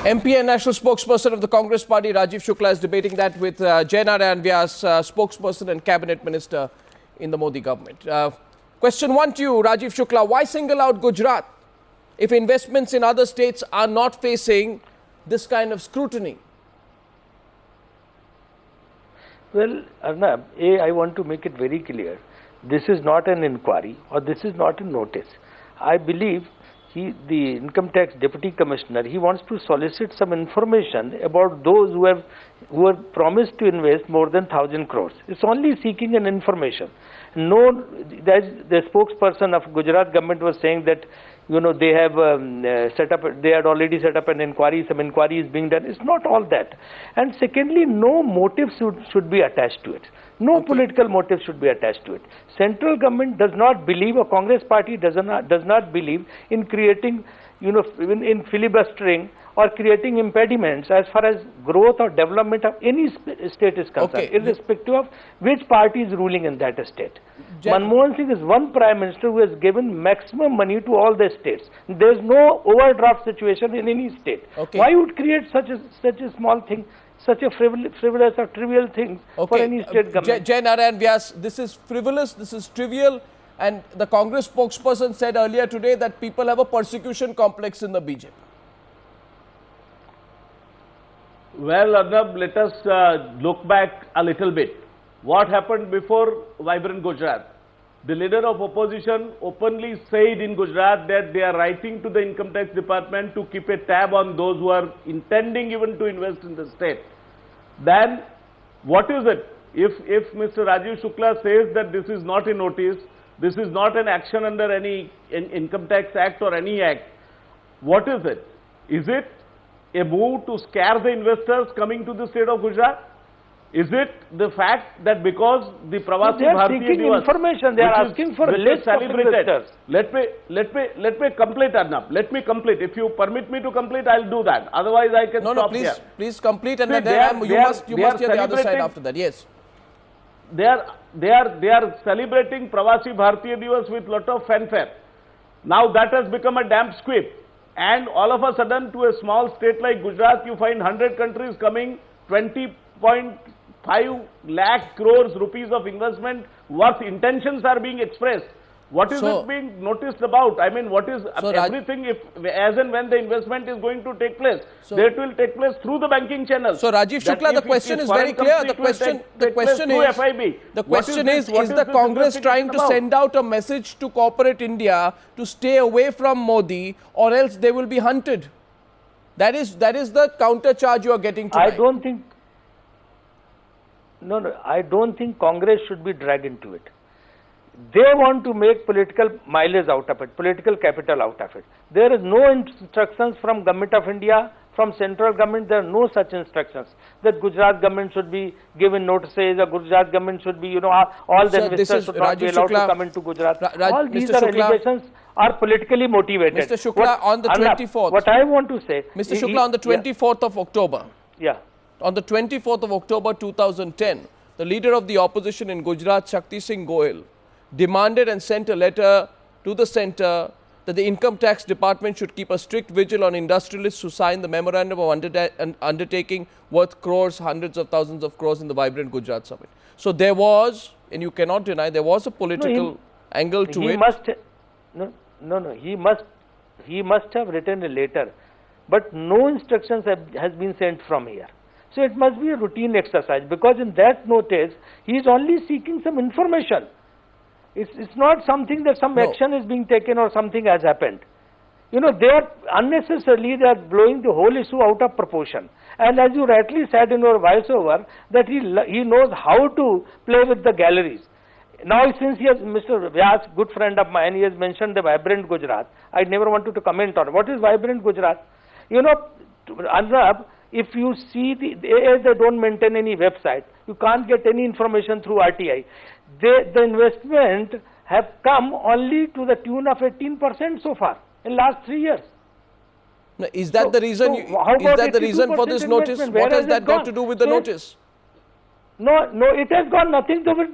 MP and national spokesperson of the Congress party, Rajiv Shukla, is debating that with Jay Narayan Vyas, spokesperson and cabinet minister in the Modi government. Question 1 to you, Rajiv Shukla. Why single out Gujarat if investments in other states are not facing this kind of scrutiny? Well, Arnab, I want to make it very clear. This is not an inquiry or this is not a notice. I believe the income tax deputy commissioner, he wants to solicit some information about those who are promised to invest more than 1,000 crores. It's only seeking an information. No, the spokesperson of Gujarat government was saying that they have they had already set up an inquiry, some inquiry is being done. It's not all that. And secondly, no motive should be attached to it. No political motive should be attached to it. Central government does not believe, or Congress party does not believe in creating, in filibustering or creating impediments as far as growth or development of any state is concerned, irrespective of which party is ruling in that state. Manmohan Singh is one prime minister who has given maximum money to all the states. There is no overdraft situation in any state. Why would create such a small thing, such a frivolous or trivial thing for any state government? Jay Narayan Vyas, this is frivolous, this is trivial, and the Congress spokesperson said earlier today that people have a persecution complex in the BJP. Well, Arnab, let us look back a little bit. What happened before Vibrant Gujarat? The leader of opposition openly said in Gujarat that they are writing to the income tax department to keep a tab on those who are intending even to invest in the state. Then, what is it? If Mr. Rajiv Shukla says that this is not a notice, this is not an action under any income tax act or any act, what is it? Is it a move to scare the investors coming to the state of Gujarat? Is it the fact that because the Pravasi Bharatiya Divas, information, they are asking for a list of investors. Let me complete, Arnab. Let me complete. If you permit me to complete, I'll do that. Otherwise, I can stop here. Please complete, and then you must hear the other side after that. Yes. They are celebrating Pravasi Bharatiya Divas with lot of fanfare. Now that has become a damp squib. And all of a sudden, to a small state like Gujarat, you find 100 countries coming, 20.5 lakh crores rupees of investment, what intentions are being expressed. What is it being noticed about? I mean, what is everything, as and when the investment is going to take place, that will take place through the banking channel. So Rajiv Shukla, the question is very clear. The question is the Congress trying to send out a message to corporate India to stay away from Modi, or else they will be hunted? That is the counter charge you are getting tonight. I don't think, I don't think Congress should be dragged into it. They want to make political mileage out of it, political capital out of it. There is no instructions from Government of India, from central government. There are no such instructions that Gujarat government should be given notices, or Gujarat government should be, all the investors should not be allowed to come into Gujarat. All these allegations are politically motivated. Mr. Shukla, on the 24th. What I want to say, Mr. Shukla, on the 24th of October. Yeah. On the 24th of October 2010, the leader of the opposition in Gujarat, Shakti Singh Goel, demanded and sent a letter to the centre that the income tax department should keep a strict vigil on industrialists who signed the memorandum of undertaking worth crores, hundreds of thousands of crores in the Vibrant Gujarat Summit. So there was, and you cannot deny, there was a political angle to it. He must have written a letter, but no instructions has been sent from here. So it must be a routine exercise, because in that notice, he is only seeking some information. It's not something that some action is being taken or something has happened. They are unnecessarily, they are blowing the whole issue out of proportion. And as you rightly said in your voiceover, that he knows how to play with the galleries. Now, since Mr. Vyas, good friend of mine, he has mentioned the Vibrant Gujarat. I never wanted to comment on what is Vibrant Gujarat. Anurag, if you see they don't maintain any website, you can't get any information through RTI. The investment have come only to the tune of 18% so far in last 3 years. Now, is that the reason? Is that the reason for this notice? What has that got to do with the notice? No, it has got nothing to do with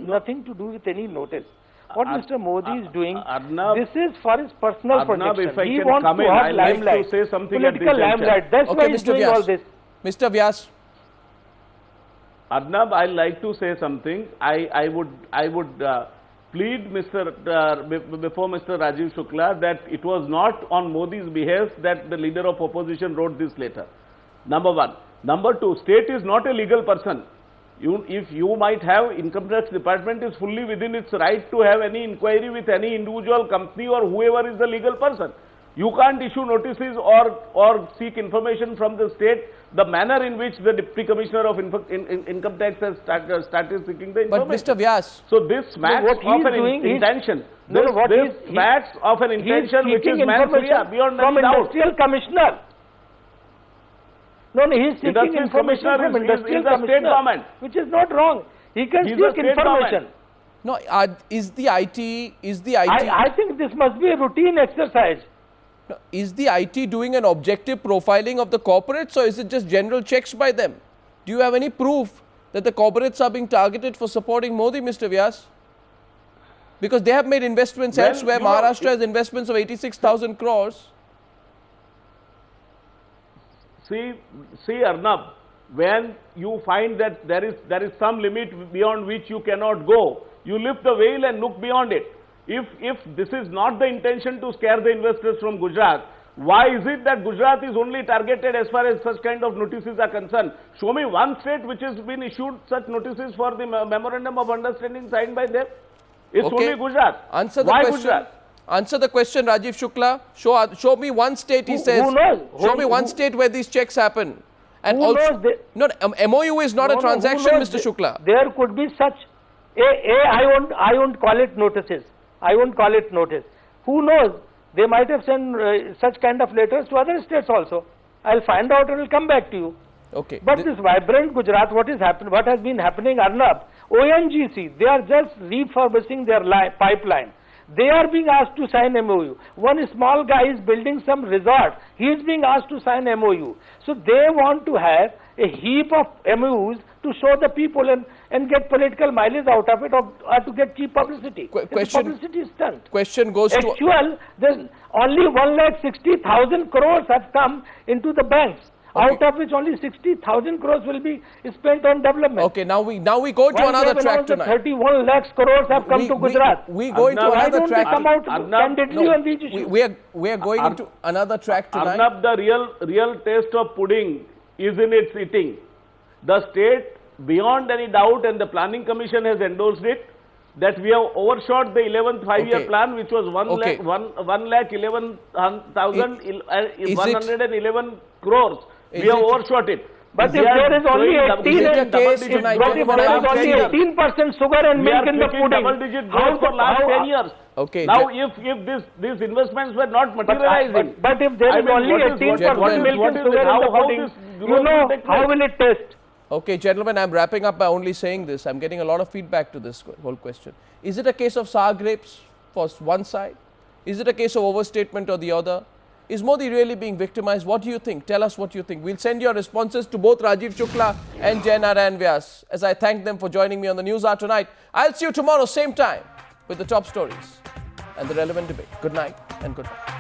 nothing to do with any notice. what Mr. Modi is doing, Arnab, this is for his personal Arnab, protection. if I He can wants come to in, have I'd like to limelight, say something at this political juncture. limelight. That's why he's Mr. doing Vyas. all this. Mr. Vyas. Arnab, I like to say something. I would plead before Mr. Rajiv Shukla that it was not on Modi's behest that the leader of opposition wrote this letter. Number one. Number two, state is not a legal person. If you might have, income tax department is fully within its right to have any inquiry with any individual company or whoever is the legal person. You can't issue notices or seek information from the state, the manner in which the Deputy Commissioner of Income Tax has started seeking the information. But Mr. Vyas. So this smacks what of he's an doing is- intention. No, This, no, what this he's- smacks of an He's intention which is seeking mens rea, information beyond from any doubt. Industrial Commissioner. No, he's seeking Industrial information Commissioner from is Industrial the state Commissioner, government. which is not wrong. He can He's the seek state information. government. No, is the IT, I think this must be a routine exercise. no, is the IT doing an objective profiling of the corporates, or is it just general checks by them? Do you have any proof that the corporates are being targeted for supporting Modi, Mr. Vyas? Because they have made investments Well, elsewhere. you know, Maharashtra has investments of 86,000 crores. See Arnab, when you find that there is some limit beyond which you cannot go, you lift the veil and look beyond it. If this is not the intention to scare the investors from Gujarat, why is it that Gujarat is only targeted as far as such kind of notices are concerned? Show me one state which has been issued such notices for the memorandum of understanding signed by them. It's Okay. only Gujarat. Answer the Why question. Gujarat? Answer the question, Rajiv Shukla. Show me one state, he Who says. knows? Show me one Who- state where these checks happen. And Who also, knows they- no, MOU is not No, a no, who transaction, knows Mr. Shukla. There could be such. I won't call it notices. I won't call it notice. Who knows? They might have sent such kind of letters to other states also. I'll find out and will come back to you. Okay. But this vibrant Gujarat, what has been happening, Arnab, ONGC, they are just refurbishing their pipeline. They are being asked to sign MOU. One small guy is building some resort. He is being asked to sign MOU. So they want to have a heap of MOUs to show the people and get political mileage out of it, or to get cheap publicity. It's a question- publicity stunt. Question goes to There's only 1,60,000 crores have come into the banks, out of which only 60,000 crores will be spent on development. Okay, now we go to Why another they have track announced that tonight. 31 lakhs crores have come to Gujarat. We go into Arnab, Why another don't they track. come out Arnab, candidly No, on these issues? we are going into another track tonight. Arnab, the real taste of pudding is in its eating. The state, beyond any doubt, and the Planning Commission has endorsed it, that we have overshot the 11th five-year Okay. plan, which was 1,11,111 crores. Is We have it- overshot it. But We if are there is only showing 18, Is it a double case digit tonight, growth but if for there is last only 10 years. 18% sugar and We are milk in the making pudding, double-digit growth for last 10 years. Okay, Now, if these investments were not materializing, but if there I is mean, only what is- 18% what is- milk what and is sugar it? in the How pudding, this you growth know, will take how place? will it taste? Okay, gentlemen, I'm wrapping up by only saying this. I'm getting a lot of feedback to this whole question. Is it a case of sour grapes for one side? Is it a case of overstatement or the other? Is Modi really being victimized? What do you think? Tell us what you think. We'll send your responses to both Rajiv Shukla and Jai Narayan Vyas as I thank them for joining me on the News Hour tonight. I'll see you tomorrow, same time, with the top stories and the relevant debate. Good night and good night.